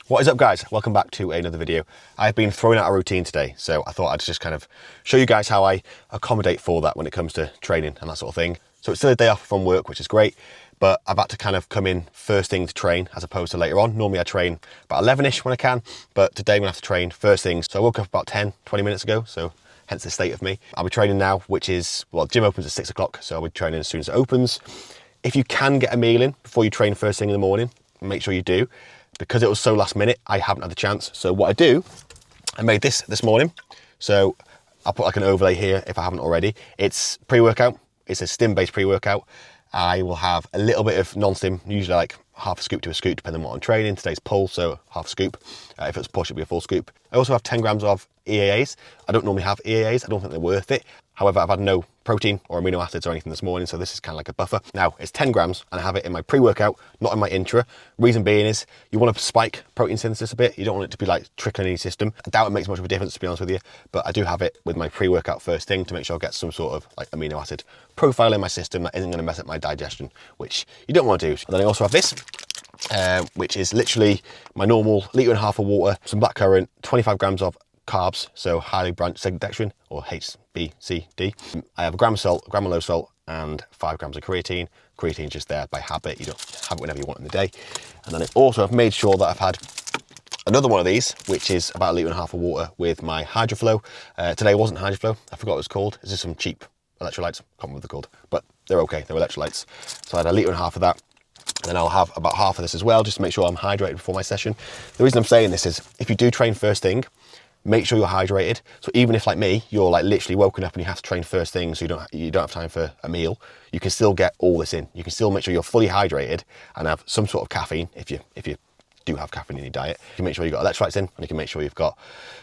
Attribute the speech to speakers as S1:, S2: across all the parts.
S1: What is up, guys? Welcome back to another video. I've been throwing out a routine today, so I thought I'd just kind of show you guys how I accommodate for that when it comes to training and that sort of thing. So it's still a day off from work, which is great, but I've had to kind of come in first thing to train as opposed to later on. Normally I train about 11ish when I can, but today I'm gonna have to train first things. So I woke up about 10, 20 minutes ago, so hence the state of me. I'll be training now, which is, well, gym opens at 6 o'clock, so I'll be training as soon as it opens. If you can get a meal in before you train first thing in the morning, make sure you do. Because it was so last minute, I haven't had the chance. So what I do, I made this morning. So I'll put like an overlay here if I haven't already. It's pre-workout. It's a stim-based pre-workout. I will have a little bit of non-stim, usually like half a scoop to a scoop, depending on what I'm training. Today's pull, so half a scoop. If it's push, it'll be a full scoop. I also have 10 grams of EAAs. I don't normally have EAAs. I don't think they're worth it. However, I've had no protein or amino acids or anything this morning, so this is kind of like a buffer. Now, it's 10 grams, and I have it in my pre-workout, not in my intra. Reason being is, you want to spike protein synthesis a bit. You don't want it to be like trickling in your system. I doubt it makes much of a difference, to be honest with you, but I do have it with my pre-workout first thing to make sure I get some sort of like amino acid profile in my system that isn't going to mess up my digestion, which you don't want to do. And then I also have this, which is literally my normal 1.5 litres of water, some blackcurrant, 25 grams of carbs, so highly branched dextrin, or HBCD. I have a gram of salt, a gram of low salt, and 5 grams of creatine. Creatine just there by habit. You don't have it whenever you want in the day. And then I also have made sure that I've had another one of these, which is about 1.5 litres of water with my HydroFlow. Today wasn't HydroFlow. I forgot what it was called. It's just some cheap electrolytes. Can't remember what they're called, but they're okay. They're electrolytes. So I had 1.5 litres of that. And then I'll have about half of this as well, just to make sure I'm hydrated before my session. The reason I'm saying this is, if you do train first thing, make sure you're hydrated. So even if, like me, you're like literally woken up and you have to train first thing, so you don't have time for a meal, you can still get all this in. You can still make sure you're fully hydrated and have some sort of caffeine if you do have caffeine in your diet. You can make sure you've got electrolytes in, and you can make sure you've got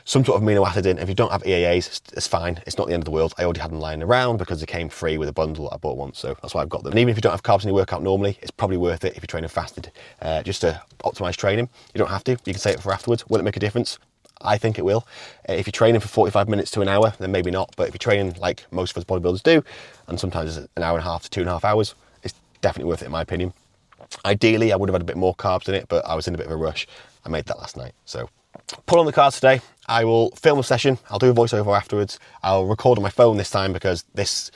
S1: some sort of amino acid in. If you don't have EAAs, it's fine. It's not the end of the world. I already had them lying around because they came free with a bundle that I bought once, so that's why I've got them. And even if you don't have carbs in your workout normally, it's probably worth it if you're training fasted, just to optimize training. You don't have to. You can save it for afterwards. Will it make a difference? I think it will. If you're training for 45 minutes to an hour, then maybe not. But if you're training like most of us bodybuilders do, and sometimes it's an hour and a half to 2.5 hours, it's definitely worth it in my opinion. Ideally, I would have had a bit more carbs in it, but I was in a bit of a rush. I made that last night. So pull on the cards today. I will film a session. I'll do a voiceover afterwards. I'll record on my phone this time because this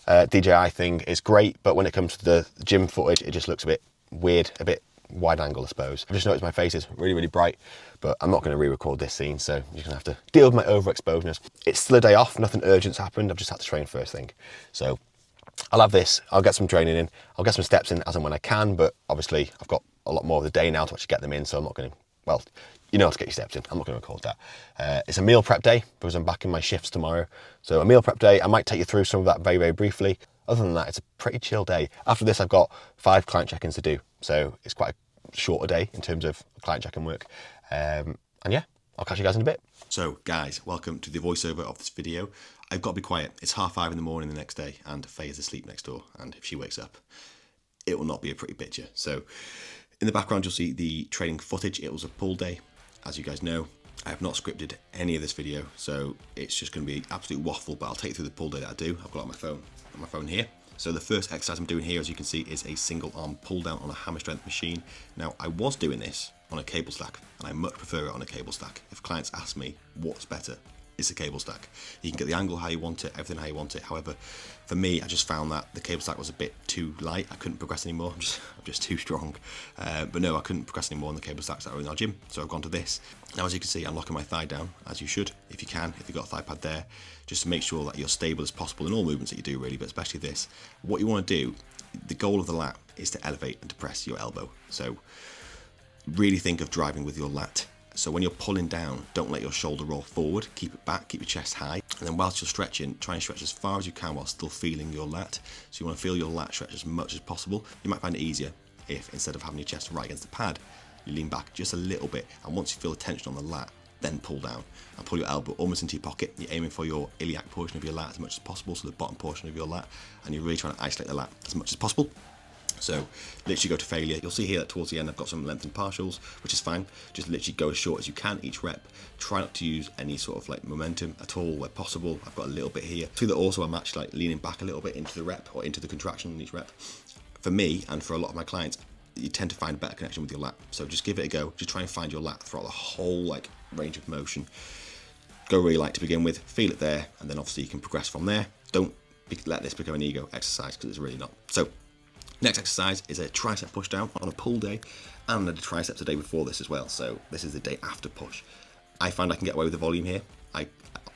S1: DJI thing is great, but when it comes to the gym footage, it just looks a bit weird, a bit wide angle, I suppose. I've just noticed my face is really, really bright, but I'm not going to re-record this scene, so you're going to have to deal with my overexposeness. It's still a day off, nothing urgent's happened. I've just had to train first thing. So I'll have this, I'll get some training in, I'll get some steps in as and when I can, but obviously I've got a lot more of the day now to actually get them in, so I'm not going to, well, you know how to get your steps in. I'm not going to record that. It's a meal prep day because I'm back in my shifts tomorrow. So a meal prep day, I might take you through some of that very, very briefly. Other than that, it's a pretty chill day. After this, I've got 5 client check-ins to do. So it's quite a shorter day in terms of client check-in work. And yeah, I'll catch you guys in a bit. So guys, welcome to the voiceover of this video. I've got to be quiet. It's 5:30 in the morning the next day and Faye is asleep next door. And if she wakes up, it will not be a pretty picture. So in the background, you'll see the training footage. It was a pull day. As you guys know, I have not scripted any of this video, so it's just going to be absolute waffle, but I'll take you through the pull day that I do. I've got it on my phone here. So the first exercise I'm doing here, as you can see, is a single arm pull down on a hammer strength machine. Now, I was doing this on a cable stack, and I much prefer it on a cable stack. If clients ask me what's better, it's a cable stack. You can get the angle how you want it, everything how you want it. However, for me, I just found that the cable stack was a bit too light. I couldn't progress anymore. I'm just too strong. But no, I couldn't progress anymore on the cable stacks that are in our gym. So I've gone to this. Now, as you can see, I'm locking my thigh down, as you should, if you can, if you've got a thigh pad there, just to make sure that you're stable as possible in all movements that you do, really, but especially this. What you want to do, the goal of the lat is to elevate and depress your elbow. So really think of driving with your lat. So when you're pulling down, don't let your shoulder roll forward, keep it back, keep your chest high. And then whilst you're stretching, try and stretch as far as you can while still feeling your lat. So you want to feel your lat stretch as much as possible. You might find it easier if, instead of having your chest right against the pad, you lean back just a little bit. And once you feel the tension on the lat, then pull down and pull your elbow almost into your pocket. You're aiming for your iliac portion of your lat as much as possible, so the bottom portion of your lat, and you're really trying to isolate the lat as much as possible. So literally go to failure. You'll see here that towards the end I've got some lengthened partials, which is fine. Just literally go as short as you can each rep. Try not to use any sort of like momentum at all where possible. I've got a little bit here. See that also I'm actually like leaning back a little bit into the rep or into the contraction in each rep. For me and for a lot of my clients, you tend to find a better connection with your lat. So just give it a go. Just try and find your lat throughout the whole like range of motion. Go really light to begin with, feel it there, and then obviously you can progress from there. Don't let this become an ego exercise, because it's really not. So next exercise is a tricep push down on a pull day, and I did triceps the day before this as well. So this is the day after push. I find I can get away with the volume here.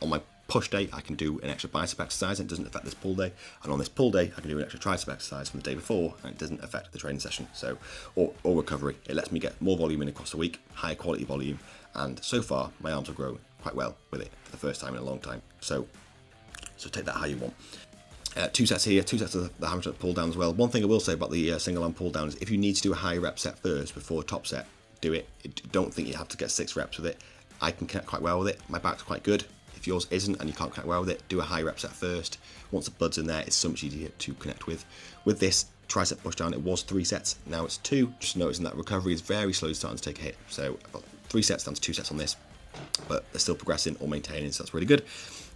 S1: On my push day, I can do an extra bicep exercise and it doesn't affect this pull day. And on this pull day, I can do an extra tricep exercise from the day before and it doesn't affect the training session. So, or recovery. It lets me get more volume in across the week, higher quality volume. And so far, my arms have grown quite well with it for the first time in a long time. So take that how you want. 2 sets here, 2 sets of the hammer strength pull down as well. One thing I will say about the single arm pull down is if you need to do a high rep set first before a top set, do it. Don't think you have to get 6 reps with it. I can connect quite well with it. My back's quite good. If yours isn't and you can't connect well with it, do a high rep set first. Once the blood's in there, it's so much easier to connect with. With this tricep push down, it was 3 sets, now it's 2. Just noticing that recovery is very slowly starting to take a hit. So I've got 3 sets down to 2 sets on this, but they're still progressing or maintaining, so that's really good.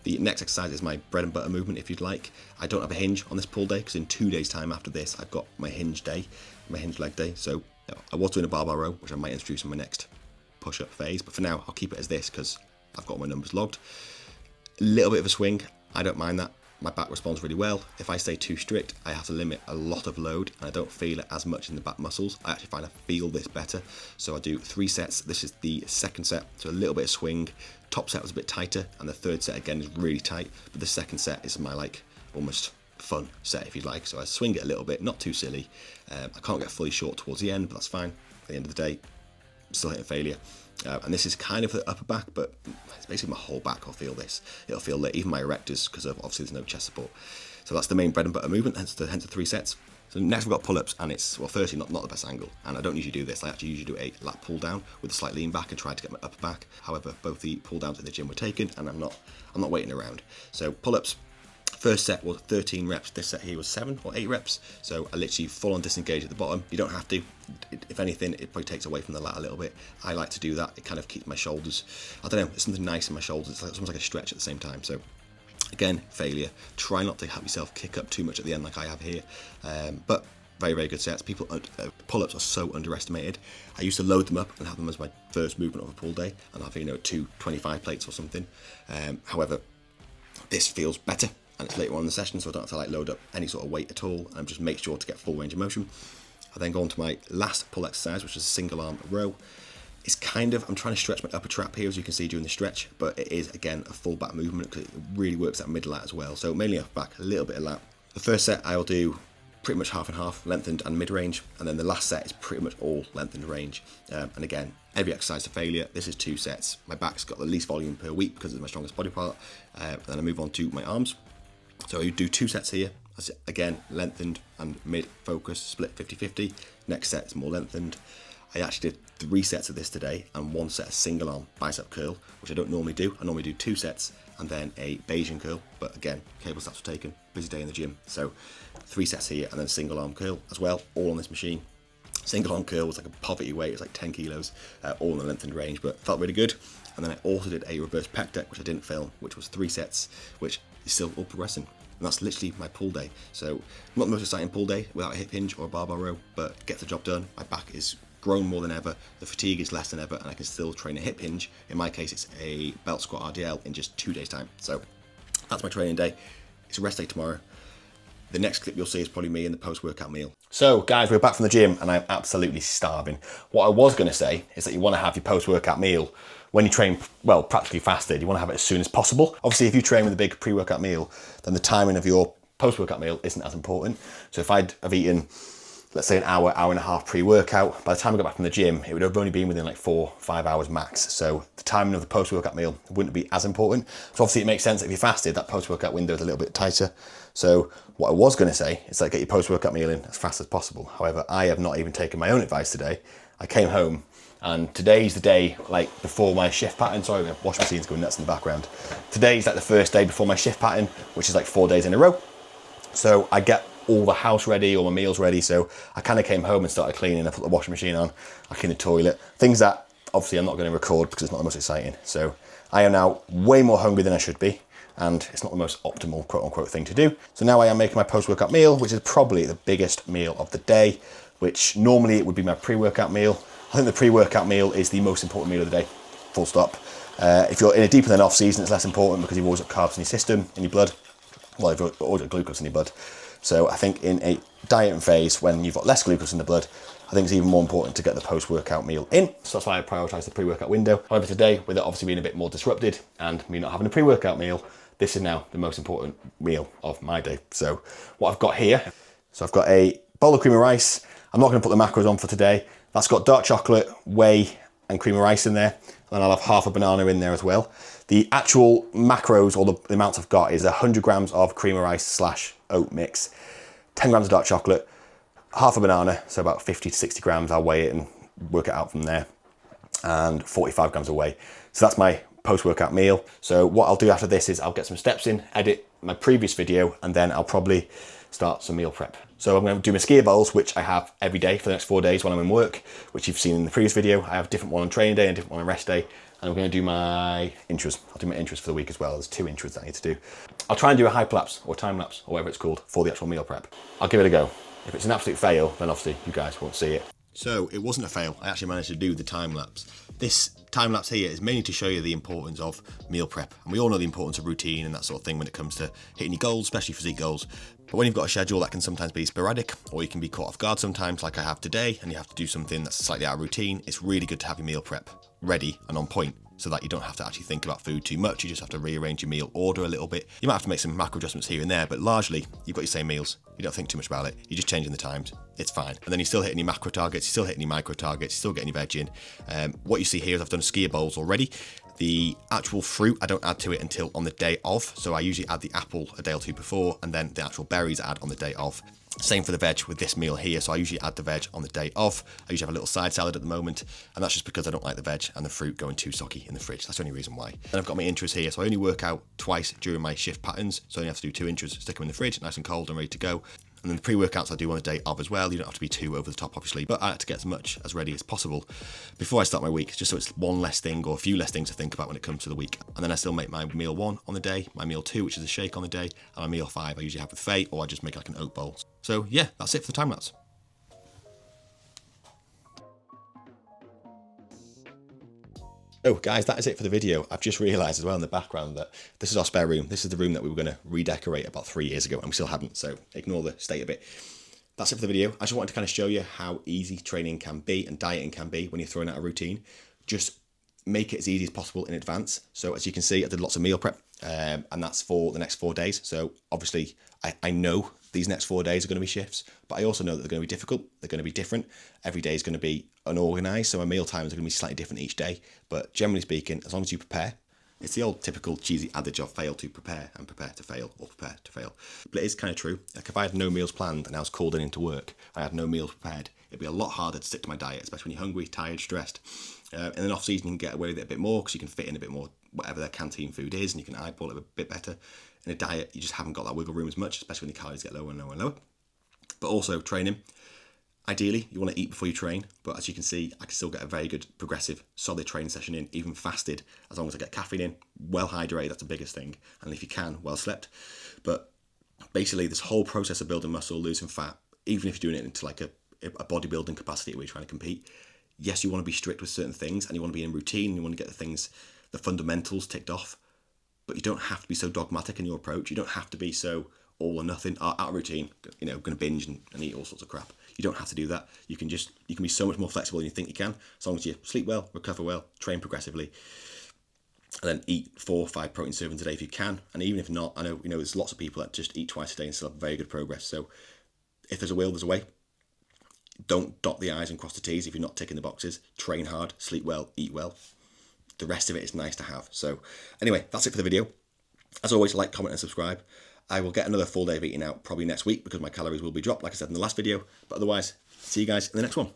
S1: The next exercise is my bread and butter movement, if you'd like. I don't have a hinge on this pull day because in 2 days time after this, I've got my hinge day, my hinge leg day. So I was doing a barbell row, which I might introduce in my next push-up phase, but for now, I'll keep it as this because I've got my numbers logged. A little bit of a swing, I don't mind that. My back responds really well. If I stay too strict, I have to limit a lot of load and I don't feel it as much in the back muscles. I actually find I feel this better. So I do 3 sets. This is the second set, so a little bit of swing. Top set was a bit tighter and the third set again is really tight, but the second set is my like almost fun set if you'd like. So I swing it a little bit, not too silly. I can't get fully short towards the end, but that's fine. At the end of the day, I'm still hitting failure. And this is kind of the upper back, but it's basically my whole back. I'll feel this. It'll feel that even my erectors, because obviously there's no chest support. So that's the main bread and butter movement, hence the 3 sets. So next we've got pull-ups, and it's, well, firstly, not the best angle, and I don't usually do this. I actually usually do a lat pull down with a slight lean back and try to get my upper back. However, both the pull downs in the gym were taken, and I'm not waiting around. So pull-ups. First set was 13 reps, this set here was 7 or 8 reps, so I literally full on disengage at the bottom. You don't have to, if anything, it probably takes away from the lat a little bit. I like to do that, it kind of keeps my shoulders, I don't know, there's something nice in my shoulders, it's almost like a stretch at the same time. So again, failure. Try not to have yourself kick up too much at the end like I have here, but very, very good sets. People, pull-ups are so underestimated. I used to load them up and have them as my first movement of a pull day, and have, 2 25 plates or something. However, this feels better. And it's later on in the session, so I don't have to like load up any sort of weight at all, and just make sure to get full range of motion. I then go on to my last pull exercise, which is a single arm row. It's kind of, I'm trying to stretch my upper trap here, as you can see during the stretch, but it is again a full back movement because it really works that mid lat as well. So mainly upper back, a little bit of lat. The first set I'll do pretty much half and half, lengthened and mid range, and then the last set is pretty much all lengthened range. And again, every exercise to failure. This is 2 sets. My back's got the least volume per week because it's my strongest body part. Then I move on to my arms. So you do 2 sets here, again, lengthened and mid-focus, split 50-50. Next set is more lengthened. I actually did 3 sets of this today and 1 set of single arm bicep curl, which I don't normally do. I normally do 2 sets and then a Bayesian curl, but again, cable snaps were taken, busy day in the gym. So 3 sets here and then single arm curl as well, all on this machine. Single arm curl was like a poverty weight, it was like 10 kilos, all in the lengthened range, but felt really good. And then I also did a reverse pec deck, which I didn't film, which was 3 sets, which is still all progressing. And that's literally my pull day. So not the most exciting pull day without a hip hinge or a barbell row, but gets the job done. My back is grown more than ever, the fatigue is less than ever, and I can still train a hip hinge. In my case, it's a belt squat RDL in just 2 days time. So that's my training day. It's a rest day tomorrow. The next clip you'll see is probably me in the post-workout meal. So guys, we're back from the gym and I'm absolutely starving. What I was gonna say is that you wanna have your post-workout meal when you train, well, practically fasted. You wanna have it as soon as possible. Obviously, if you train with a big pre-workout meal, then the timing of your post-workout meal isn't as important. So if I'd have eaten, let's say an hour, hour and a half pre-workout, by the time I got back from the gym, it would have only been within like 4-5 hours max. So the timing of the post-workout meal wouldn't be as important. So obviously it makes sense if you fasted, that post-workout window is a little bit tighter. So what I was gonna say is like get your post-workout meal in as fast as possible. However, I have not even taken my own advice today. I came home and today's the day like before my shift pattern. Sorry, my washing machine's going nuts in the background. Today's like the first day before my shift pattern, which is like 4 days in a row. So I get all the house ready, all my meals ready. So I kind of came home and started cleaning. I put the washing machine on, I cleaned the toilet. Things that obviously I'm not going to record because it's not the most exciting. So I am now way more hungry than I should be. And it's not the most optimal quote unquote thing to do. So now I am making my post-workout meal, which is probably the biggest meal of the day. which normally it would be my pre-workout meal. I think the pre-workout meal is the most important meal of the day, full stop. If you're in a deeper than off season, it's less important because you've always got carbs in your system, in your blood. Well, you've always got glucose in your blood. So I think in a dieting phase, when you've got less glucose in the blood, I think it's even more important to get the post-workout meal in. So that's why I prioritise the pre-workout window. However, today, with it obviously being a bit more disrupted and me not having a pre-workout meal, this is now the most important meal of my day. So what I've got here, so I've got a bowl of cream of rice. I'm not going to put the macros on for today. That's got dark chocolate, whey, and cream of rice in there. And I'll have half a banana in there as well. The actual macros, or the amounts I've got, is 100 grams of cream of rice / oat mix, 10 grams of dark chocolate, half a banana, so about 50 to 60 grams. I'll weigh it and work it out from there, and 45 grams of whey. So that's my post-workout meal. So what I'll do after this is I'll get some steps in, edit my previous video, and then I'll probably start some meal prep. So I'm going to do my skier bowls, which I have every day for the next 4 days when I'm in work, which you've seen in the previous video. I have a different one on training day and a different one on rest day. And I'm going to do my intros. I'll do my intros for the week as well. There's 2 intros that I need to do. I'll try and do a hyperlapse or time lapse or whatever it's called for the actual meal prep. I'll give it a go. If it's an absolute fail, then obviously you guys won't see it. So it wasn't a fail. I actually managed to do the time lapse. This time lapse here is mainly to show you the importance of meal prep. And we all know the importance of routine and that sort of thing when it comes to hitting your goals, especially physique goals. But when you've got a schedule, that can sometimes be sporadic, or you can be caught off guard sometimes, like I have today, and you have to do something that's slightly out of routine. It's really good to have your meal prep ready and on point, so that you don't have to actually think about food too much. You just have to rearrange your meal order a little bit. You might have to make some macro adjustments here and there, but largely you've got your same meals. You don't think too much about it. You're just changing the times. It's fine. And then you're still hitting your macro targets, you're still hitting your micro targets, you're still getting your veg in. What you see here is I've done skier bowls already. The actual fruit, I don't add to it until on the day of. So I usually add the apple a day or two before, and then the actual berries I add on the day of. Same for the veg with this meal here. So I usually add the veg on the day of. I usually have a little side salad at the moment, and that's just because I don't like the veg and the fruit going too soggy in the fridge. That's the only reason why. Then I've got my intros here. So I only work out twice during my shift patterns. So I only have to do 2 intros, stick them in the fridge, nice and cold and ready to go. And then the pre-workouts I do on the day of as well. You don't have to be too over the top, obviously, but I like to get as much as ready as possible before I start my week, just so it's one less thing or a few less things to think about when it comes to the week. And then I still make my meal 1 on the day, my meal 2, which is a shake on the day, and my meal 5 I usually have with Faye, or I just make like an oat bowl. So yeah, that's it for the time lapse. Oh guys, that is it for the video. I've just realised as well in the background that this is our spare room. This is the room that we were going to redecorate about 3 years ago, and we still haven't, so ignore the state of it. That's it for the video. I just wanted to kind of show you how easy training can be and dieting can be when you're throwing out a routine. Just make it as easy as possible in advance. So as you can see, I did lots of meal prep, and that's for the next 4 days. So obviously I know these next 4 days are going to be shifts, but I also know that they're going to be difficult. They're going to be different. Every day is going to be unorganized, so my meal times are going to be slightly different each day. But generally speaking, as long as you prepare, it's the old typical cheesy adage of fail to prepare and prepare to fail, or prepare to fail. But it is kind of true. Like if I had no meals planned and I was called into work, I had no meals prepared, it'd be a lot harder to stick to my diet, especially when you're hungry, tired, stressed. In an off season, you can get away with it a bit more because you can fit in a bit more whatever their canteen food is, and you can eyeball it a bit better. In a diet, you just haven't got that wiggle room as much, especially when the calories get lower and lower and lower. But also training. Ideally, you want to eat before you train, but as you can see, I can still get a very good, progressive, solid training session in, even fasted, as long as I get caffeine in, well hydrated, that's the biggest thing, and if you can, well slept. But basically, this whole process of building muscle, losing fat, even if you're doing it into like a bodybuilding capacity where you're trying to compete, yes, you want to be strict with certain things, and you want to be in routine, and you want to get the things, the fundamentals ticked off, but you don't have to be so dogmatic in your approach. You don't have to be so all or nothing, out of routine, you know, going to binge and eat all sorts of crap. You don't have to do that. You can be so much more flexible than you think you can, as long as you sleep well, recover well, train progressively, and then eat 4 or 5 protein servings a day if you can. And even if not, I know, you know, there's lots of people that just eat twice a day and still have very good progress. So if there's a will, there's a way. Don't dot the I's and cross the T's if you're not ticking the boxes. Train hard, sleep well, eat well. The rest of it is nice to have. So anyway, that's it for the video. As always, like, comment and subscribe. I will get another full day of eating out probably next week because my calories will be dropped, like I said in the last video. But otherwise, see you guys in the next one.